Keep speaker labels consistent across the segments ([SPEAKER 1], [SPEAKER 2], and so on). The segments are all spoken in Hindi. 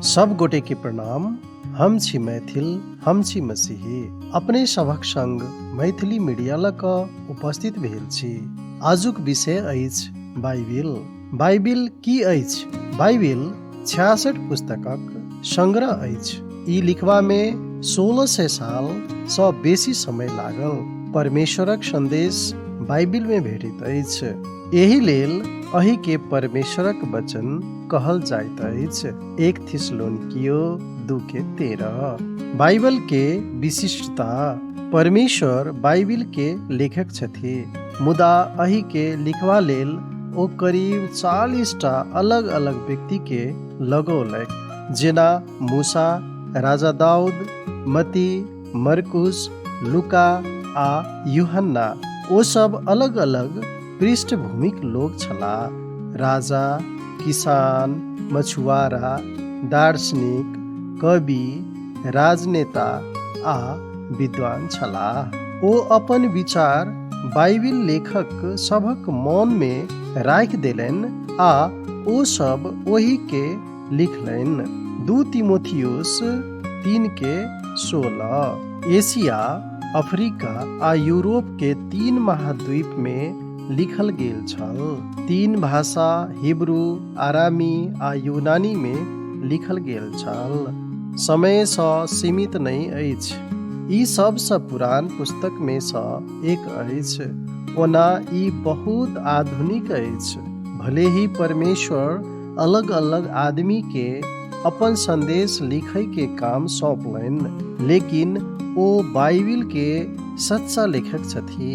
[SPEAKER 1] सब गोटे के प्रणाम। हम छी मैथिल, हम छी मसीही। अपने सभक संग मैथिली मीडिया ल क उपस्थित भेल छी। आजुक विषय अछि बाइबिल। बाइबिल की अछि? बाइबिल 66 पुस्तकक संग्रह अछि। ई लिखबा में 1600 साल सँ बेसी समय लागल। परमेश्वरक संदेश बाइबिल में भेटैत अछि। एहि लेल अहि के परमेश्वरक वचन कहल जाइत अछि। 1 थिस्सलुनीकियो 2:13। बाइबल के विशिष्टता। परमेश्वर बाइबिल के लेखक छथि, मुदा अहि के लिखबा लेल ओ करीब 40 टा अलग अलग व्यक्ति के लगौलक, जेना मूसा, राजा दाऊद, मती, मरकुस, लूका आ यूहन्ना। ओ सब अलग अलग पृष्ठभूमिक लोक छलाह। राजा, किसान, मछुआरा, दार्शनिक, कवि, राजनेता आ विद्वान छलाह। ओ अपन विचार बाइबिल लेखक सभक मन में राखि देलनि आ ओ सब ओहि के लिखलनि। 2 तीमुथियुस 3:16। एशिया, अफ्रीका आ यूरोप के 3 महाद्वीप में लिखल गेल छल। 3 भाषा हिब्रू, आरामी आ यूनानी में लिखल गेल छल। समय सँ सीमित नहि अछि। ई सबसँ पुरान पुस्तक में सँ एक अछि, ओना ई बहुत आधुनिक अछि। भले ही परमेश्वर अलग अलग आदमी के अपन संदेश लिखै के काम सौंपलनि, लेकिन ओ बाइबिल के सच्चा लेखक छथि।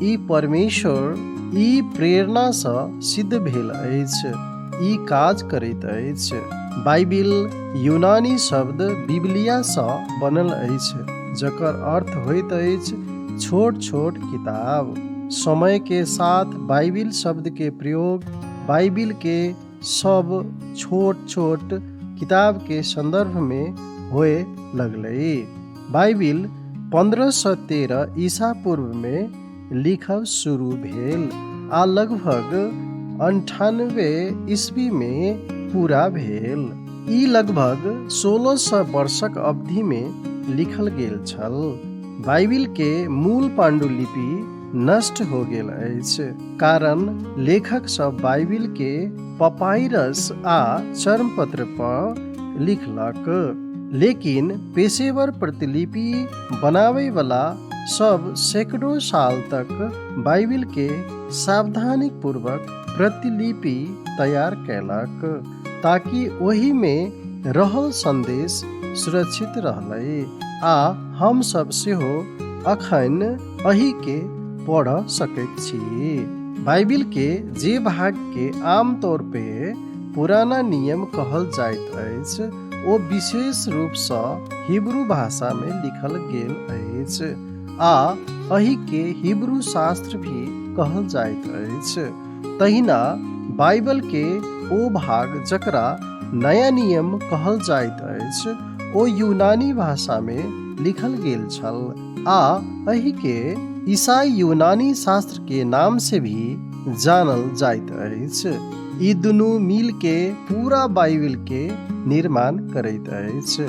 [SPEAKER 1] ई परमेश्वर ई प्रेरणा सँ सिद्ध भेल अछि। ई काज करैत अछि। बाइबिल यूनानी शब्द बिब्लिया सँ बनल अछि, जकर अर्थ होइत अछि छोट छोट किताब। समय के साथ बाइबिल शब्द के प्रयोग बाइबिल के सब छोट छोट किताब के संदर्भ में होए लगलै। बाइबिल 1513 ईसा पूर्व में लिखब शुरू भेल आ लगभग 98 ईस्वी में पूरा भेल। ई लगभग 1600 वर्षक अवधि में लिखल गेल छल। बाइबिल के मूल पांडुलिपि नष्ट हो गेल अछि, कारण लेखक सब बाइबिल के पपाइरस आ चर्मपत्र पर लिखलक। लेकिन पेशेवर प्रतिलिपि बनाबै वाला सब सैकड़ों साल तक बाइबिल के सावधानी पूर्वक प्रतिलिपि तैयार कैलक, ताकि ओहि में रहल संदेश सुरक्षित रहलै आ हम सब सेहो अखन अहि के पढ़ सकैत छी। बाइबिल के जे भाग के आमतौर पे पुराना नियम कहल जाइत अछि, ओ विशेष रूप सँ हिब्रू भाषा में लिखल गेल अछि आ अहि के हिब्रू शास्त्र भी कहल जाइत अछि। तहिना बाइबल के ओ भाग जकरा नया नियम कहल जाइत अछि, ओ यूनानी भाषा में लिखल गेल छल आ अहि के ईसाई यूनानी शास्त्र के नाम से भी जानल जाइत अछि। ई दुनू मिल के पूरा बाइबिल के निर्माण करैत अछि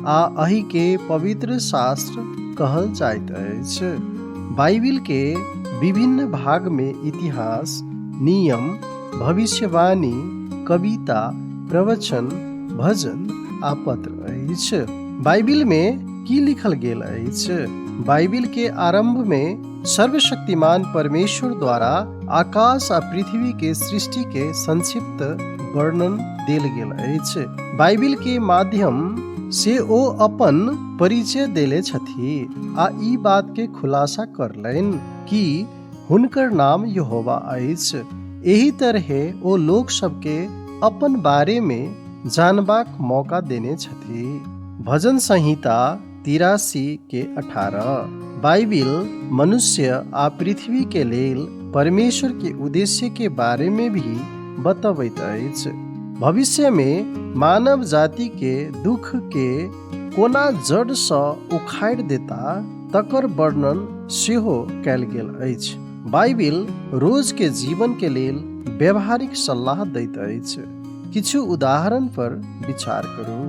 [SPEAKER 1] आ अहि के पवित्र शास्त्र कहल जाइत अछि। बाइबिल के विभिन्न भाग में इतिहास, नियम, भविष्यवाणी, कविता, प्रवचन, भजन आ पत्र अछि। बाइबिल में की लिखल गेल अछि? बाइबिल के आरंभ में सर्वशक्तिमान परमेश्वर द्वारा आकाश आ पृथ्वी के सृष्टि के संक्षिप्त वर्णन देल गेल अछि। बाइबिल के माध्यम से ओ अपन परिचय देले छथि आ ई बात के खुलासा करलनि कि हुनकर नाम यहोवा अछि। एही तरहे ओ लोक सबके अपन बारे में जानबाक मौका देने छथि। भजन संहिता 83:18। बाइबिल मनुष्य आ पृथ्वी के लेल परमेश्वर के उद्देश्य के बारे में भी बतबैत अछि। भविष्य में मानव जाति के दुख के कोना जड़ सँ उखाड़ि देता तकर वर्णन सेहो कयल गेल अछि। बाइबिल रोज के जीवन के लेल व्यवहारिक सलाह दैत अछि। किछु उदाहरण पर विचार करू।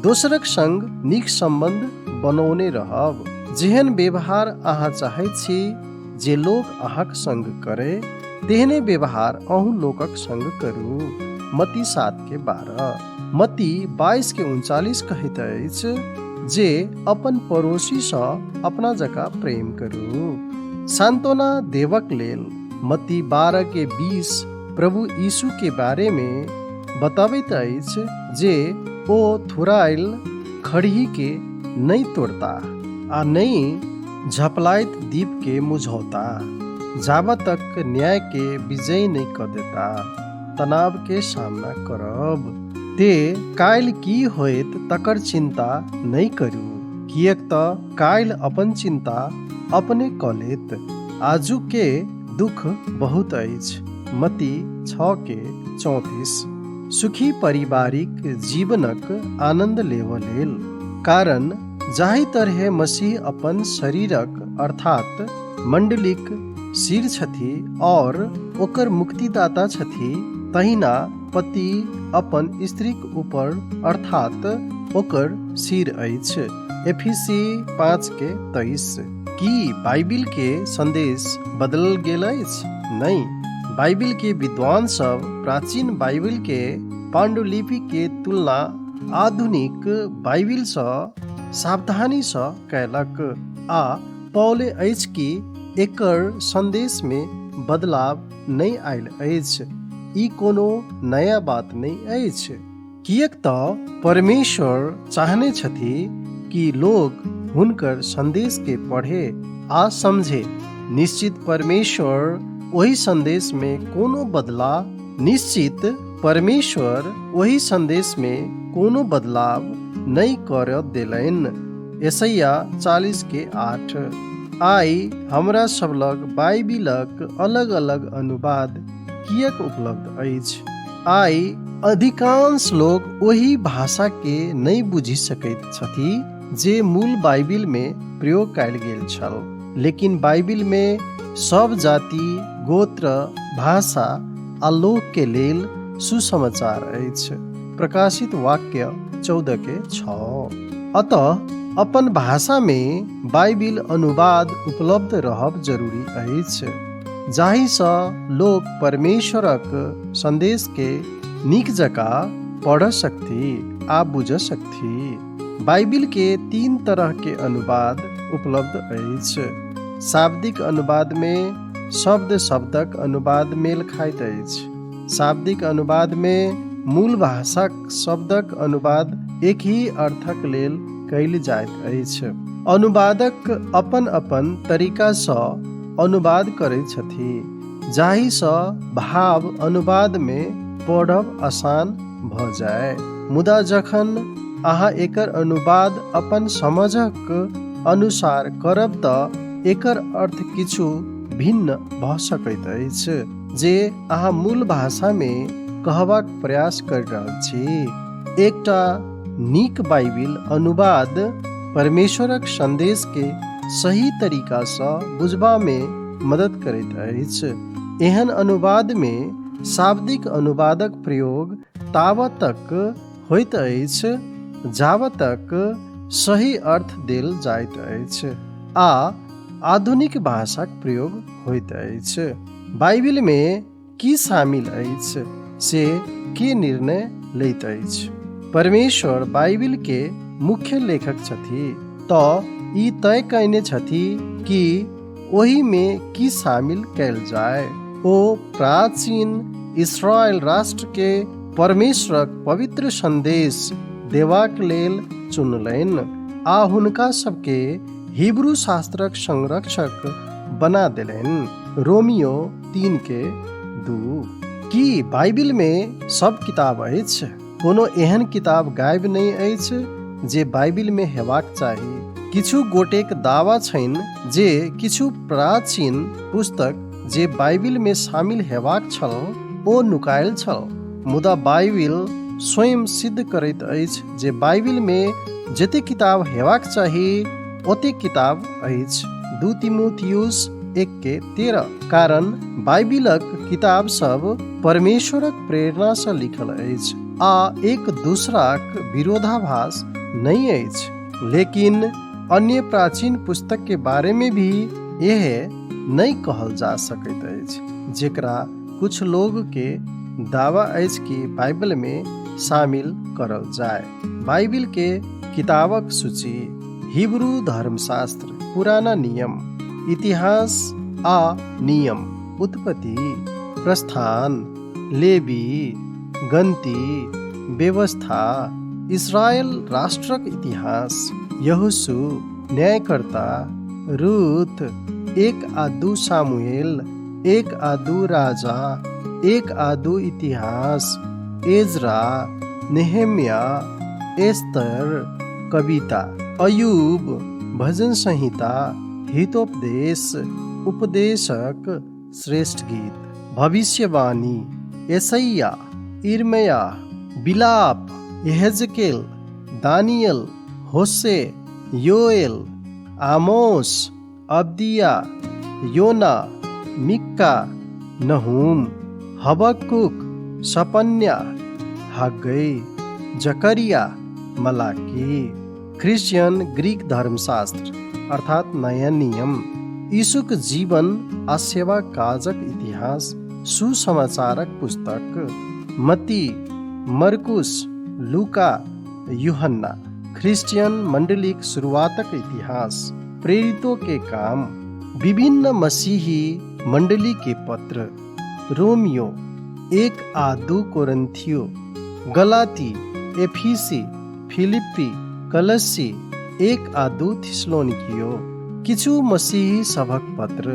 [SPEAKER 1] दोसरक संग नीक संबंध बनौने रहब। जेहन व्यवहार अहाँ चाहैत छी जे लोक अहाँक संग करे, तेहने व्यवहार अहूँ लोकक संग करू। मत्ती 7:12। मत्ती 22:39 कहैत अछि जे अपन पड़ोसी सँ अपना जकाँ प्रेम करू। सांत्वना देवक लेल मत्ती 12:20 प्रभु यीशु के बारे में बताबैत अछि जे ओ थुराइल खड़ही के नहीं तोड़ता आ नहीं झपलाइत दीप के मुझौता, जाबत तक न्याय के विजय नहीं कर देता। तनाव के सामना करब। ते काल्हि की होइत तकर चिंता नहीं करू, किएक त काल्हि अपन चिंता अपने क लेत। आजू के दुख बहुत अछि। मत्ती 6:34। सुखी पारिवारिक जीवनक आनंद लेब लेल। कारण जाहि तरहे मसीह अपन शरीरक अर्थात मंडलीक सिर छथि और ओकर मुक्तिदाता छथि, तहिना पति अपन स्त्रीक ऊपर अर्थात ओकर सिर अछि। एफिसी 5:23। की बाइबिल के संदेश बदलल गेल अछि? नहीं। बाइबिल के विद्वान सब प्राचीन बाइबिल के पांडुलिपि के तुलना आधुनिक बाइबिल सँ सावधानी सँ कयलक आ पौले अछि कि एकर संदेश में बदलाव नहीं आयल अछि। ई कोनो नया बात नहीं अछि, किएक त परमेश्वर चाहने छथि कि लोग हुनकर संदेश के पढ़े आ समझे। निश्चित परमेश्वर वही संदेश में कोनो बदलाव नहीं कर देलनि। यशायाह 40:8। आई हमरा सब लग बाइबिलक अलग अलग अनुवाद किएक उपलब्ध अछि? आई अधिकांश लोग वही भाषा के नहीं बुझि सकैत छथि जे मूल बाइबिल में प्रयोग कयल गेल छल। लेकिन बाइबिल में सब जाति, गोत्र, भाषा आ लोक के लेल सुसमाचार अछि। प्रकाशित वाक्य 14:6। अतः अपन भाषा में बाइबिल अनुवाद उपलब्ध रहब जरूरी अछि, जाहि सँ लोग परमेश्वरक संदेश के नीक जकाँ पढ़ सकथि आ बुझ सकथि। बाइबिल के 3 तरह के अनुवाद उपलब्ध अछि। शाब्दिक अनुवाद में शब्द शब्दक अनुवाद मेल खाइत अछि। शाब्दिक अनुवाद में मूल भाषाक शब्दक अनुवाद एक ही अर्थक लेल कयल जाइत अछि। अनुवादक अपन अपन तरीका सँ अनुवाद करैत छथि, जाहि सँ भाव अनुवाद में पढ़ब आसान भ जाय। मुदा जखन अहाँ एकर अनुवाद अपन समझक अनुसार करब त एकर अर्थ किछु भिन्न भ सकैत अछि जे अहाँ मूल भाषा में कहबाक प्रयास कर रहल छी। एकटा नीक बाइबिल अनुवाद परमेश्वरक संदेश के सही तरीका सँ बुझबा में मदद करैत अछि। एहन अनुवाद में शाब्दिक अनुवादक प्रयोग ताबत तक होइत अछि जाबत तक सही अर्थ देल जाइत अछि आ आधुनिक भाषाक प्रयोग होइत अछि। बाइबिल में की शामिल अछि से के निर्णय लैत अछि? परमेश्वर बाइबिल के मुख्य लेखक छथि, त ई तय कयने छथि कि ओही में की शामिल कयल जाय। ओ प्राचीन इस्राएल राष्ट्र के परमेश्वरक पवित्र संदेश देबाक लेल चुनलनि आ हुनका सबके हिब्रू शास्त्रक संरक्षक बना देलनि। रोमियो 3:2। की बाइबिल में सब किताब अछि? कोनो एहन किताब गायब नहीं अछि जे बाइबिल में हेबाक चाही। किछु गोटेक दावा छनि जे किछु प्राचीन पुस्तक जे बाइबिल में शामिल हेबाक छल ओ नुकायल छल। मुदा बाइबिल स्वयं सिद्ध करैत अछि जे बाइबिल में जतेक किताब हेबाक चाही ओतेक किताब अछि। 2 तीमुथियुस 1:13। कारण बाइबिलक किताब सब परमेश्वरक प्रेरणा से लिखल अछि आ एक दूसराक विरोधाभास नहीं अछि। लेकिन अन्य प्राचीन पुस्तक के बारे में भी यह नहीं कहल जा सकैत अछि, जेकरा कुछ लोग के दावा अछि कि बाइबल में शामिल करल जाए। बाइबिल के किताबक सूची हिब्रू धर्मशास्त्र, पुराना नियम, इतिहास आ नियम, उत्पत्ति, प्रस्थान, लेवी, गन्ती, व्यवस्था, इस्राएल राष्ट्रक इतिहास, यहोशू, न्यायकर्ता, रूथ, 1-2 सामुएल, 1-2 राजा, 1-2 इतिहास, एजरा, नेहेमिया, एस्तर, कविता, अयूब, भजन संहिता, हितोपदेश, उपदेशक, श्रेष्ठ गीत, भविष्यवाणी, यशायाह, यिर्मयाह, विलाप, यहेजकेल, दानियल, होशे, योएल, आमोस, अब्दिया, योना, मिक्का, नहूम, हबक्कुक, सपन्या, हग्गै, जकरिया, मलाकी। क्रिश्चियन ग्रीक धर्मशास्त्र अर्थात नया नियम, यीशुक जीवन आ सेवा काजक इतिहास, सुसमाचारक पुस्तक, मत्ती, मरकुस, लूका, यूहन्ना। क्रिश्चियन मंडलीक शुरुआतक इतिहास, प्रेरितों के काम, विभिन्न मसीही मंडली के पत्र, रोमियो, 1-2 कोरिन्थियो, गलाती, एफीसी, फिलिप्पी, कलस्सी, 1-2 थिस्सलुनीकियो। किछु मसीही सभक पत्र,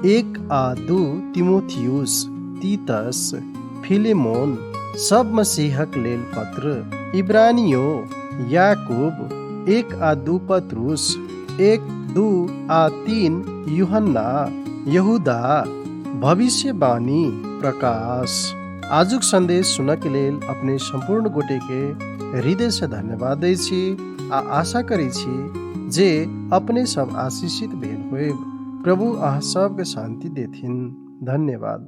[SPEAKER 1] 1-2 तीमुथियुस, तीतस, फिलेमोन, सब मसीहक लेल पत्र, इब्रानियो, याकूब, 1-2 पत्रुस, 1-2-3 यूहन्ना, यहूदा, भविष्यवाणी, प्रकाश। आजुक संदेश सुनक लेल अपने संपूर्ण गोटे के हृदय से धन्यवाद दै छी आ आशा करै छी जे अपने सब आशीषित भेल होएब। प्रभु अहाँ सबके शांति देथिन। धन्यवाद।